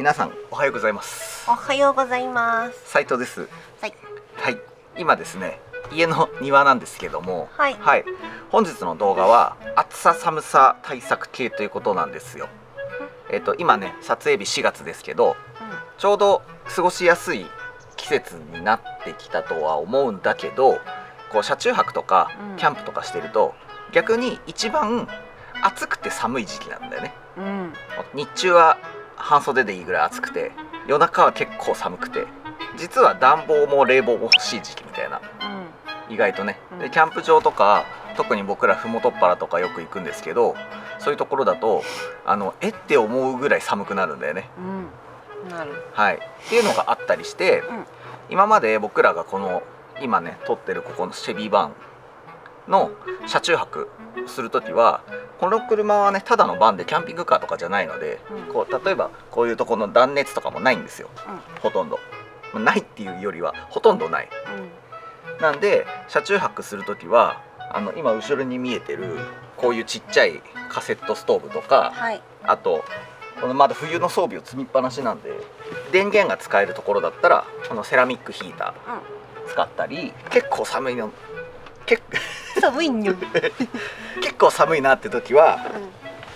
皆さんおはようございます。おはようございます。斉藤です。はい。はい。今ですね、家の庭なんですけども、はい。本日の動画は暑さ寒さ対策系ということなんですよ。今ね、撮影日4月ですけど、ちょうど過ごしやすい季節になってきたとは思うんだけど、こう車中泊とかキャンプとかしてると、逆に一番暑くて寒い時期なんだよね。日中は半袖でいいぐらい暑くて、夜中は結構寒くて、実は暖房も冷房も欲しい時期みたいな、意外とね。でキャンプ場とか、特に僕ら麓っ腹とかよく行くんですけど、そういうところだとって思うぐらい寒くなるんだよね。なる。はい、っていうのがあったりして、今まで僕らがこの今ね撮ってるここのシェビーバンの車中泊する時は、この車はねただのバンでキャンピングカーとかじゃないので、こう例えばこういうとこの断熱とかもないんですよ、ほとんど。ないっていうよりはほとんどない、なんで車中泊する時は今後ろに見えてるこういうちっちゃいカセットストーブとか、あとこのまだ冬の装備を積みっぱなしなんで、電源が使えるところだったらこのセラミックヒーター使ったり、結構寒いの寒いんよ。結構寒いなって時は、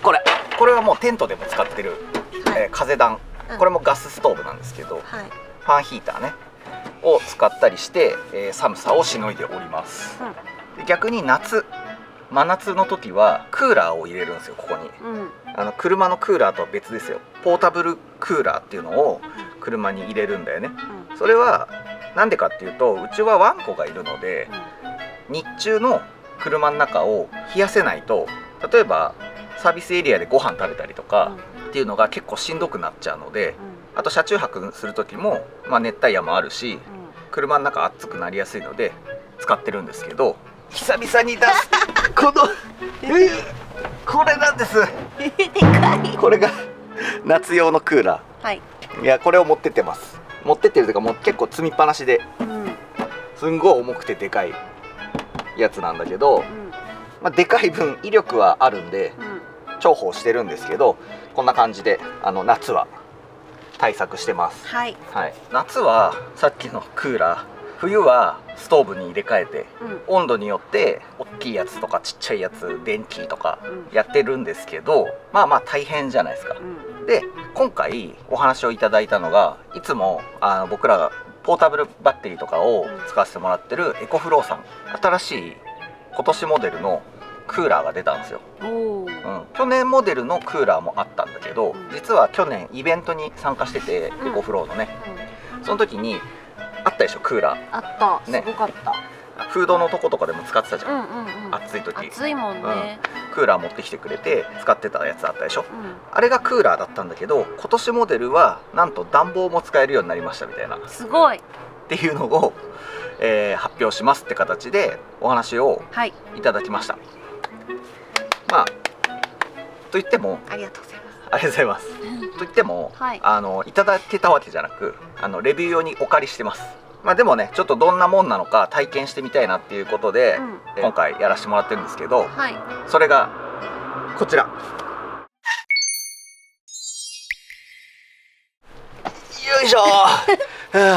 これはもうテントでも使ってる、風暖、これもガスストーブなんですけど、ファンヒーターねを使ったりして、寒さをしのいでおります。で逆に真夏の時はクーラーを入れるんですよ、ここに。車のクーラーとは別ですよ。ポータブルクーラーっていうのを車に入れるんだよね。それはなんでかっていうと、うちはワンコがいるので、日中の車の中を冷やせないと、例えばサービスエリアでご飯食べたりとかっていうのが結構しんどくなっちゃうので、あと車中泊する時も、熱帯夜もあるし、車の中暑くなりやすいので使ってるんですけど、久々に出すこのこれなんです。でかい。これが夏用のクーラー。いや、これを持ってってます。持ってってるというか、もう結構積みっぱなしで、すんごい重くてでかいやつなんだけど、でかい分威力はあるんで重宝してるんですけど、こんな感じで夏は対策してます。夏はさっきのクーラー、冬はストーブに入れ替えて、温度によって大きいやつとかちっちゃいやつ、電気とかやってるんですけど、大変じゃないですか。で今回お話をいただいたのが、いつも僕らがポータブルバッテリーとかを使わせてもらってるエコフローさん、新しい今年モデルのクーラーが出たんですよ。去年モデルのクーラーもあったんだけど、実は去年イベントに参加してて、エコフローのね、その時にあったでしょ、クーラー。あった、すごかった。フードのとことかでも使ってたじゃん。暑い時。暑いもんね。クーラー持ってきてくれて使ってたやつあったでしょ。あれがクーラーだったんだけど、今年モデルはなんと暖房も使えるようになりましたみたいな。すごい。っていうのを、発表しますって形でお話をいただきました。と言っても、ありがとうございます。ありがとうございます。と言っても、いただけたわけじゃなく、レビュー用にお借りしてます。でもね、ちょっとどんなもんなのか体験してみたいなっていうことで、今回やらせてもらってるんですけど、それがこちら。よいしょ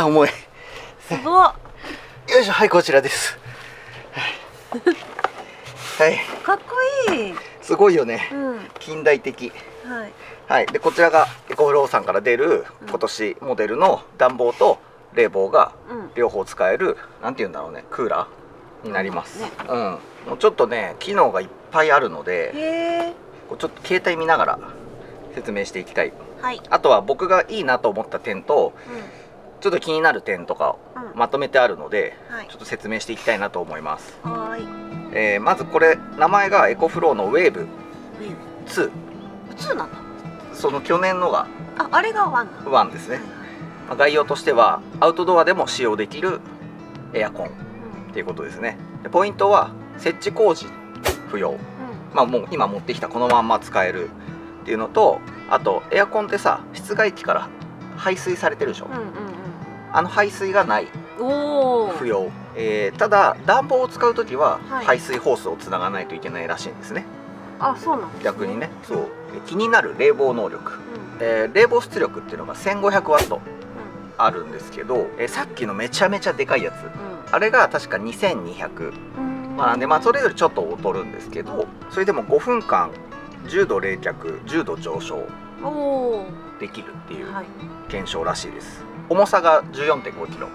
重い。すごい。よいしょ、はい、こちらです。かっこいい。すごいよね。近代的。でこちらがエコフローさんから出る今年モデルの暖房と冷房が両方使える、なんていうんだろうね、クーラーになります。もうちょっとね、機能がいっぱいあるので、ちょっと携帯見ながら説明していきたい。あとは僕がいいなと思った点と、ちょっと気になる点とかをまとめてあるので、ちょっと説明していきたいなと思います。まずこれ、名前がエコフローのウェーブ2。2なんだ。その去年のがあれが1ですね。概要としてはアウトドアでも使用できるエアコンっていうことですね。でポイントは設置工事不要、もう今持ってきたこのまんま使えるっていうのと、あとエアコンってさ、室外機から排水されてるでしょ。排水がない、不要。ただ暖房を使う時は排水ホースをつながないといけないらしいんですね。あ、そうなんですね。逆にね、そう。気になる冷房能力、冷房出力っていうのが1500ワットあるんですけど、さっきのめちゃめちゃでかいやつ、あれが確か2200、なんでそれよりちょっと劣るんですけど、それでも5分間10度冷却10度上昇できるっていう検証らしいです。重さが 14.5 キロ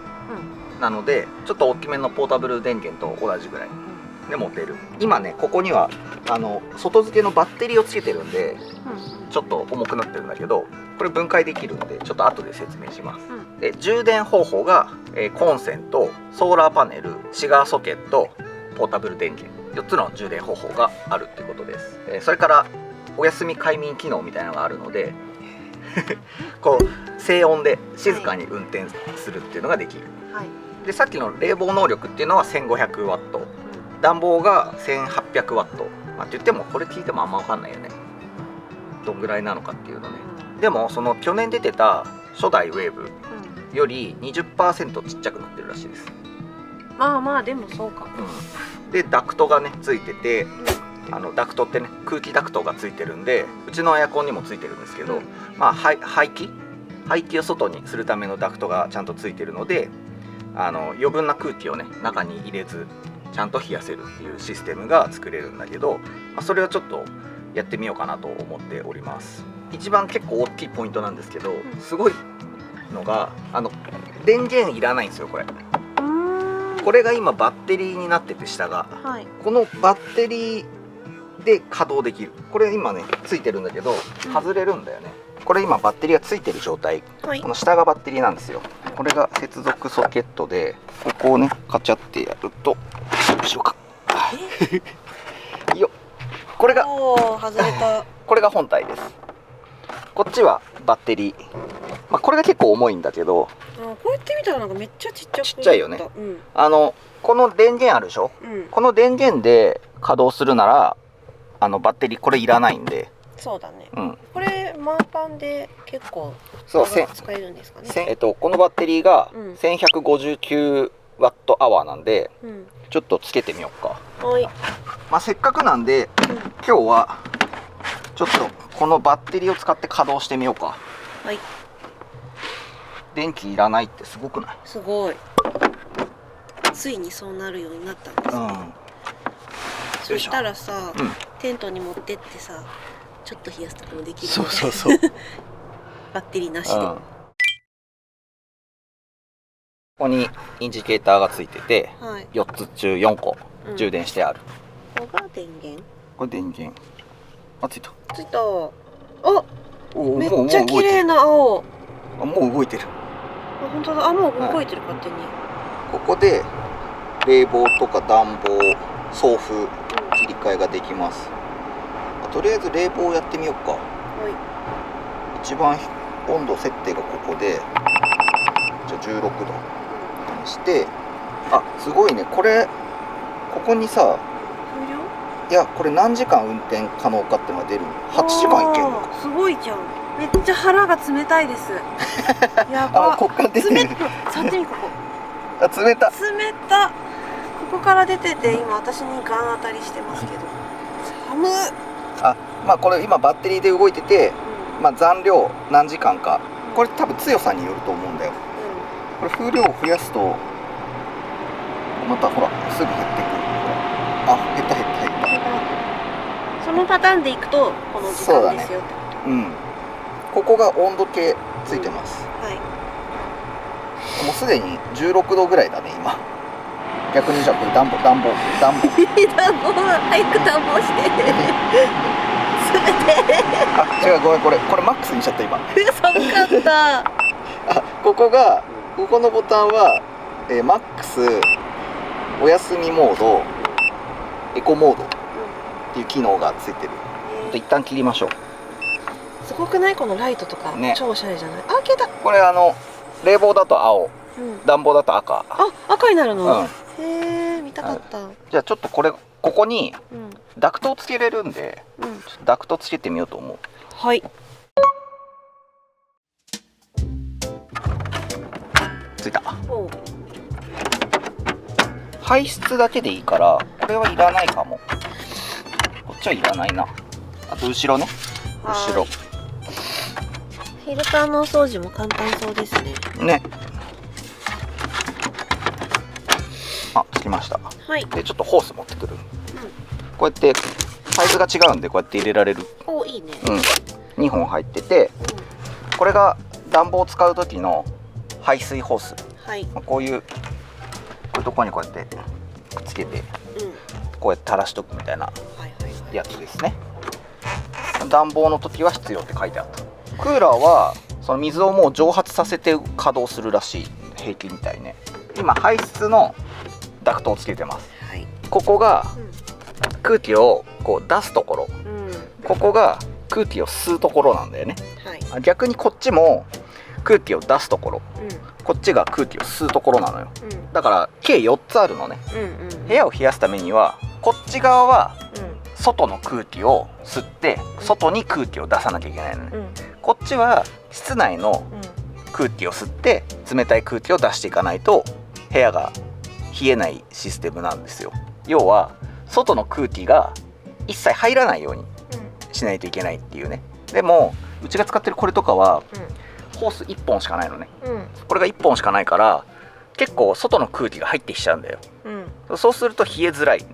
なので、ちょっと大きめのポータブル電源と同じぐらいで持てる。今ね、ここには外付けのバッテリーをつけてるんで、ちょっと重くなってるんだけど、これ分解できるんでちょっと後で説明します。で、充電方法が、コンセント、ソーラーパネル、シガーソケット、ポータブル電源、4つの充電方法があるっていうことです。それからお休み快眠機能みたいなのがあるのでこう静音で静かに運転するっていうのができる。で、さっきの冷房能力っていうのは1500ワット、暖房が1800ワット、って言ってもこれ聞いてもあんま分かんないよね、どんぐらいなのかっていうのね。でもその去年出てた初代ウェーブより 20% ちっちゃくなってるらしいです。でもそうか。で、ダクトがねついてて、ダクトってね、空気ダクトがついてるんで、うちのエアコンにもついてるんですけど、排気を外にするためのダクトがちゃんとついてるので、余分な空気をね中に入れずちゃんと冷やせるっていうシステムが作れるんだけど、それをちょっとやってみようかなと思っております。一番結構大きいポイントなんですけど、すごいのが電源いらないんですよ。これが今バッテリーになってて、下が、このバッテリーで稼働できる。これ今ねついてるんだけど外れるんだよね。これ今バッテリーがついてる状態、この下がバッテリーなんですよ。これが接続ソケットで、ここをねカチャってやると、後ろかよっ、これが外れたこれが本体です。こっちはバッテリー、これが結構重いんだけど、こうやって見たらなんかめっちゃちっちゃいよね。この電源あるでしょ、この電源で稼働するならバッテリーこれいらないんで。そうだね、これ満パンで結構使えるんですかね。このバッテリーが1159ワットアワーなんで、ちょっとつけてみようか。せっかくなんで、今日はちょっとこのバッテリーを使って稼働してみようか。電気いらないってすごくない？すごい。ついにそうなるようになったんですね。そしたらさ、テントに持ってってさ、ちょっと冷やすとかもできる。そうバッテリーなしで。ここにインジケーターがついてて、4つ中4個充電してある。これが電源？これ電源。ついた。めっちゃ綺麗な青。もう動いてる。本当だ。もう動いてる、勝手に。ここで冷房とか暖房、送風、切り替えができます。とりあえず冷房をやってみようか。一番温度設定がここで、じゃあ16度にして、すごいね。ここにさ、いや、これ何時間運転可能かってのが出る。8時間いけるのか。すごいじゃん。めっちゃ腹が冷たいです。やば。こっから出てる。触ってみ、ここ。冷た。ここから出てて、今私にガン当たりしてますけど。寒っ。これ今バッテリーで動いてて、残量何時間か。これ多分強さによると思うんだよ。これ風量を増やすと、またほらすぐ減ってくる。減った。そのパターンでいくとこの時間ですよってこと。ここが温度計ついてます。もうすでに16度ぐらいだね今。逆にじゃあこれ暖房早く暖房して冷て。違う、ごめん、これマックスにしちゃった今。寒かった。ここのボタンは、マックス、お休みモード、エコモードっていう機能がついてる。一旦切りましょう。すごくない？このライトとか、超おしゃれじゃない？消えた。これ冷房だと青、暖房だと赤。赤になるの？へえ、見たかった。じゃあちょっとここにダクトをつけれるんで、ダクトつけてみようと思う。ついた。排出だけでいいからこれはいらないかも。こっちはいらないな。あと後ろね、後ろフィルターのお掃除も簡単そうですね。ね。あ、つきました。はい。でちょっとホース持ってくる。こうやってサイズが違うんでこうやって入れられる。お、いいね。2本入ってて、これが暖房を使う時の排水ホース。はい。こういうとこにこうやってくっつけて、こうやって垂らしとくみたいなやつですね。暖房の時は必要って書いてあった。クーラーはその水をもう蒸発させて稼働するらしい。平気みたいね。今排出のダクトをつけてます。はい、ここが空気をこう出すところ、ここが空気を吸うところなんだよね。はい、逆にこっちも空気を出すところ、こっちが空気を吸うところなのよ。だから計4つあるのね。部屋を冷やすためにはこっち側は外の空気を吸って外に空気を出さなきゃいけないのね。こっちは室内の空気を吸って冷たい空気を出していかないと部屋が冷えないシステムなんですよ。要は外の空気が一切入らないようにしないといけないっていうね。でもうちが使ってるこれとかはホース1本しかないのね。これが1本しかないから結構外の空気が入ってきちゃうんだよ。そうすると冷えづらい、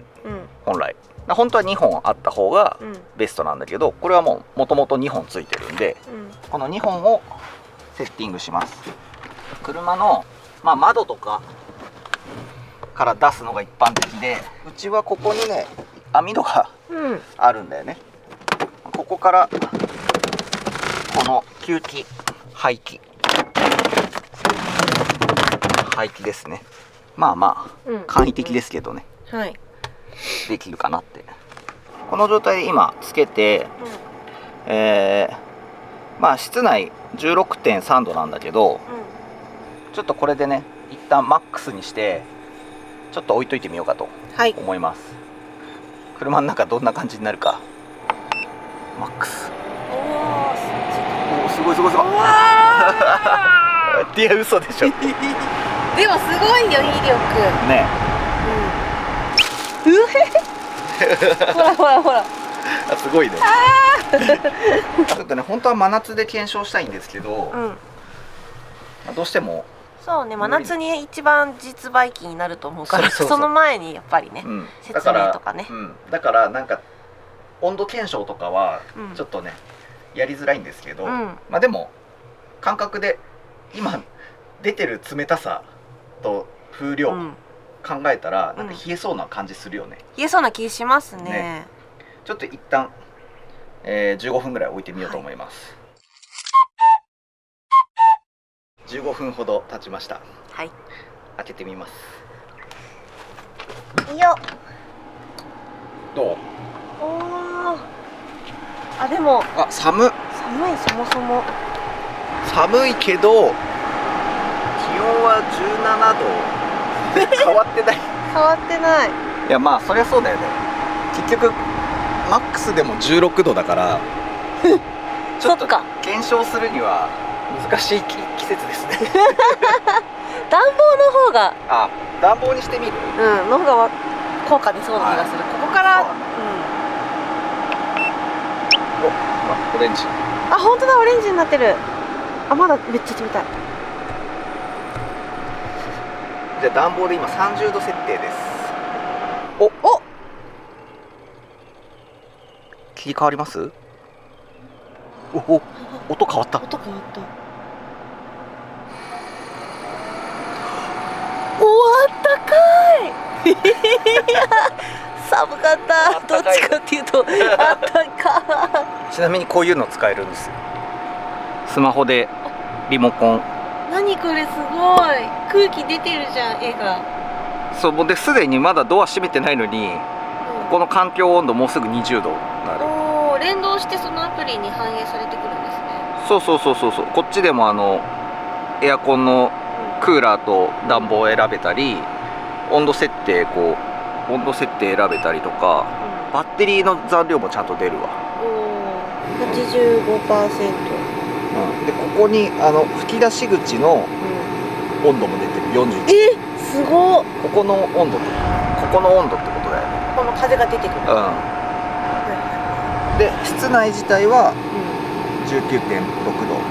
本来。本当は2本あった方がベストなんだけど、これはもともと2本ついてるんで、この2本をセッティングします。車の、窓とかから出すのが一般的で、うちはここにね網戸があるんだよね。ここからこの吸気排気ですね。簡易的ですけどね、できるかなって。この状態で今つけて、室内 16.3 度なんだけど、ちょっとこれでね一旦マックスにしてちょっと置いといてみようかと思います。車の中どんな感じになるか。マックス。おお、すごいすごいすごい。いや嘘でしょ。でもすごいよ、威力ね。ほらほらほら。すごいね。ちょっとね本当は真夏で検証したいんですけど、どうしてもそうね、真夏に一番実売機になると思うから、その前にやっぱりね、説明とかね。だからなんか温度検証とかはちょっとねやりづらいんですけど、でも感覚で今出てる冷たさと風量考えたらなんか冷えそうな感じするよね。冷えそうな気しますね。ちょっと一旦、15分ぐらい置いてみようと思います。15分ほど経ちました。はい。開けてみます。いいよ。どう？おお。あ、でも。寒いそもそも。寒いけど気温は17度。変わってない。変わってない。いやそりゃそうだよね。結局マックスでも16度だからちょっと検証するには難しい季節ですね。暖房の方が暖房にしてみる？の方が効果出そうな気がする。ここからオレンジ。本当だ、オレンジになってる。まだめっちゃ冷たい。じゃあ暖房で今30度設定です。お切り替わります？音変わった。音変わった。あったかい。寒かった。どっちかっていうとあったかい。ちなみにこういうの使えるんですよ。スマホでリモコン。何これ、すごい空気出てるじゃん、絵が。そうですでにまだドア閉めてないのに、ここの環境温度もうすぐ20度になる。連動してそのアプリに反映されてくるんですね。そうこっちでもエアコンのクーラーと暖房を選べたり、温度設定選べたりとか、バッテリーの残量もちゃんと出るわ。85%。でここに吹き出し口の温度も出てる。41。すごっ。ここの温度ってことだよね。この風が出てくる。で室内自体は 19.6 度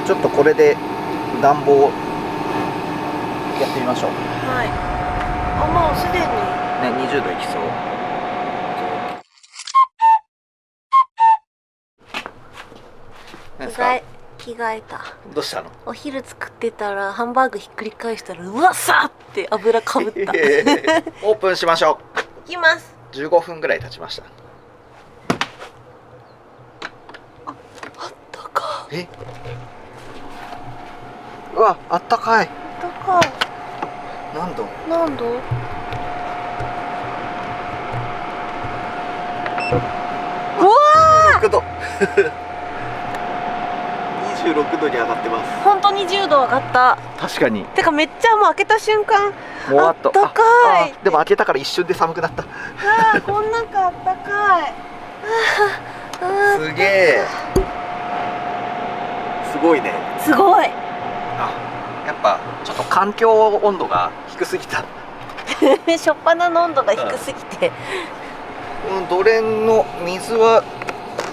ちょっとこれで暖房やってみましょう。はい。あ、もうすでにね、20度いきそう。着替えた。どうしたの？お昼作ってたらハンバーグひっくり返したらうわっさって油かぶった。オープンしましょう。いきます。15分ぐらい経ちました。あったかい。うわ、あったかい。あったかい。何度うわー？26度26度に上がってます。本当に20度上がった。確かに。てかめっちゃもう開けた瞬間あったかい。でも開けたから一瞬で寒くなった。こん中あったかい。すげえ。すごいね。すごい。やっぱちょっと環境温度が低すぎた。しょっぱなの温度が低すぎて、ドレンの水は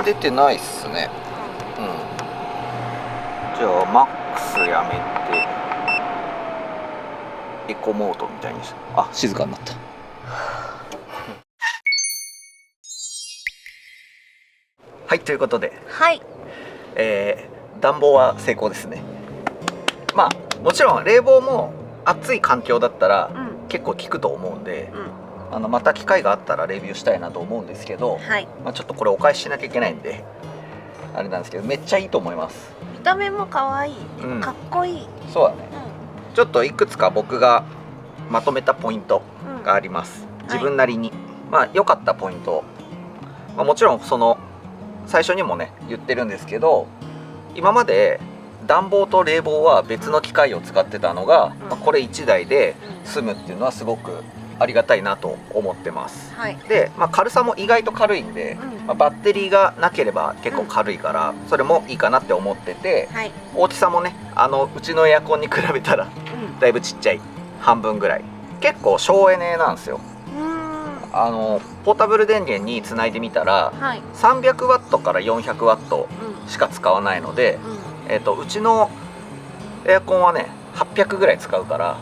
出てないっすね。じゃあマックスやめてエコモードみたいにして、静かになった。はい、ということで、はい、暖房は成功ですね。まあもちろん冷房も暑い環境だったら結構効くと思うんで、また機会があったらレビューしたいなと思うんですけど、ちょっとこれお返ししなきゃいけないんであれなんですけど、めっちゃいいと思います。見た目も可愛い、かっこいい。そうだね、ちょっといくつか僕がまとめたポイントがあります。自分なりに良かったポイント、もちろんその最初にもね言ってるんですけど、今まで暖房と冷房は別の機械を使ってたのが、これ1台で済むっていうのはすごくありがたいなと思ってます。で、軽さも意外と軽いんで、バッテリーがなければ結構軽いから、それもいいかなって思ってて、大きさもねうちのエアコンに比べたらだいぶちっちゃい、半分ぐらい、結構省エネなんですよ。ポータブル電源につないでみたら、300ワットから400ワットしか使わないので、うちのエアコンはね800ぐらい使うから、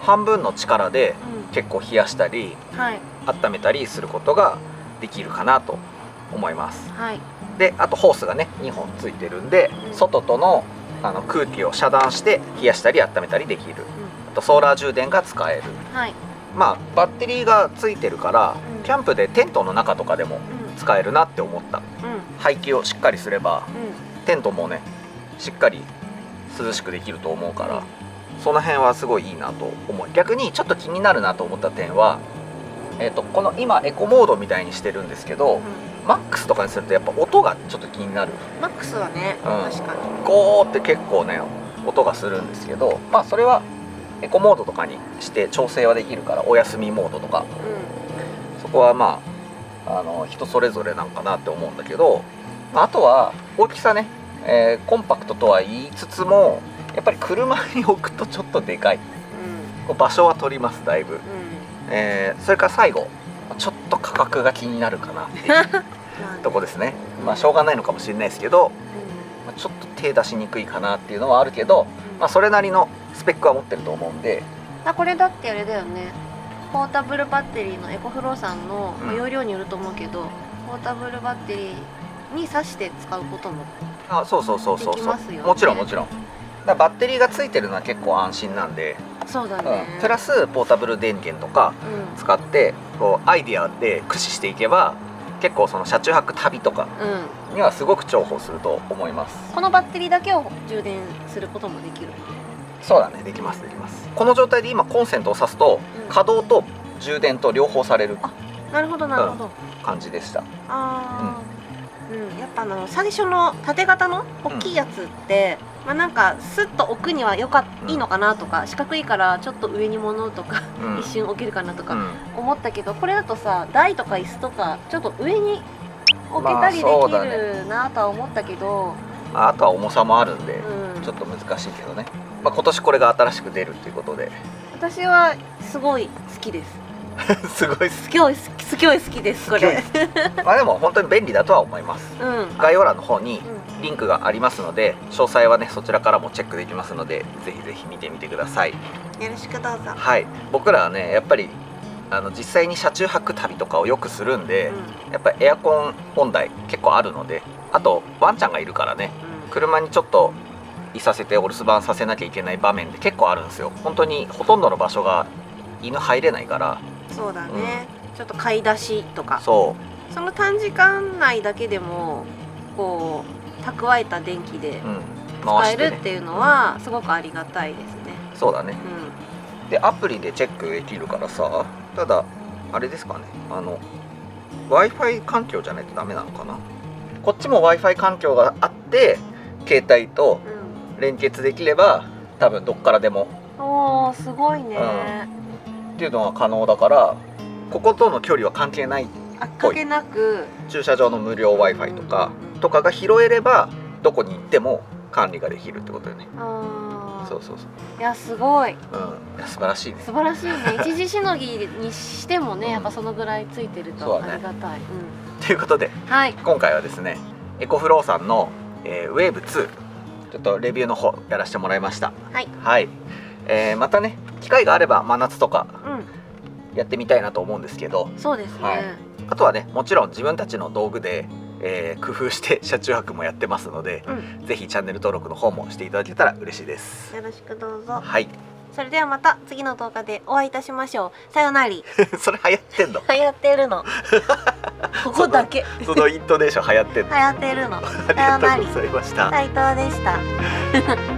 半分の力で結構冷やしたり、温めたりすることができるかなと思います。で、あとホースがね2本ついてるんで、外との空気を遮断して冷やしたり温めたりできる。あとソーラー充電が使える。バッテリーがついてるから、キャンプでテントの中とかでも使えるなって思った。排気をしっかりすれば、テントもねしっかり涼しくできると思うから、その辺はすごいいいなと思う。逆にちょっと気になるなと思った点は、この今エコモードみたいにしてるんですけど、マックスとかにするとやっぱ音がちょっと気になる。マックスはね、確かにゴーって結構ね音がするんですけど、それはエコモードとかにして調整はできるから、お休みモードとか、そこは人それぞれなんかなって思うんだけど、あとは大きさね、コンパクトとは言いつつもやっぱり車に置くとちょっとでかい、場所は取ります、だいぶ。それから最後ちょっと価格が気になるかなっていうとこですね。しょうがないのかもしれないですけど、ちょっと手出しにくいかなっていうのはあるけど、それなりのスペックは持ってると思うんで。これだってあれだよね、ポータブルバッテリーのエコフローさんの容量によると思うけど、ポータブルバッテリーに挿して使うこともできますよね。もちろんもちろん。バッテリーがついてるのは結構安心なんで。そうだね。プラスポータブル電源とか使ってこうアイディアで駆使していけば、結構その車中泊旅とかにはすごく重宝すると思います。このバッテリーだけを充電することもできる。そうだね、できますできます。この状態で今コンセントを挿すと、稼働と充電と両方される。なるほどなるほど、感じでした。やっぱ最初の縦型の大きいやつって、なんかスッと置くにはいいのかなとか、四角いからちょっと上に物とか、一瞬置けるかなとか思ったけど、これだとさ、台とか椅子とかちょっと上に置けたりできるなとは思ったけど、あとは重さもあるんで、ちょっと難しいけどね。今年これが新しく出るっていうことで、私はすごい好きです。すごい好きですこれ。でも本当に便利だとは思います。概要欄の方にリンクがありますので、詳細はねそちらからもチェックできますので、ぜひぜひ見てみてください。よろしくどうぞ。はい、僕らはねやっぱり実際に車中泊旅とかをよくするんで、やっぱりエアコン問題結構あるので、あとワンちゃんがいるからね、車にちょっといさせてお留守番させなきゃいけない場面で結構あるんですよ。本当にほとんどの場所が犬入れないから。そうだね、ちょっと買い出しとか、その短時間内だけでもこう蓄えた電気で使えるっていうのはすごくありがたいですね。そうだね、でアプリでチェックできるからさ、ただあれですかね、Wi-Fi 環境じゃないとダメなのかな。こっちも Wi-Fi 環境があって携帯と連結できれば、多分どっからでもおーすごいね、っていうのは可能だから、こことの距離は関係ないっぽい。関係なく駐車場の無料 Wi-Fi とかが拾えればどこに行っても管理ができるってことよね。そうそうそう。いやすごい、いや素晴らしいね。素晴らしいね。一時しのぎにしてもね、やっぱそのぐらいついてるとありがたい。ということで、今回はですねエコフローさんの、ウェーブ2ちょっとレビューの方やらせてもらいました。はい、またね機会があれば真夏とかやってみたいなと思うんですけど、そうですね、あとはねもちろん自分たちの道具で工夫して車中泊もやってますので、ぜひチャンネル登録の方もしていただけたら嬉しいです。よろしくどうぞ。はい、それではまた次の動画でお会いいたしましょう。さよなり。それ流行ってんの？流行ってるの。ここだけ。そのイントネーション流行ってんの？流行ってるの。ありがとうございました。斉藤でした。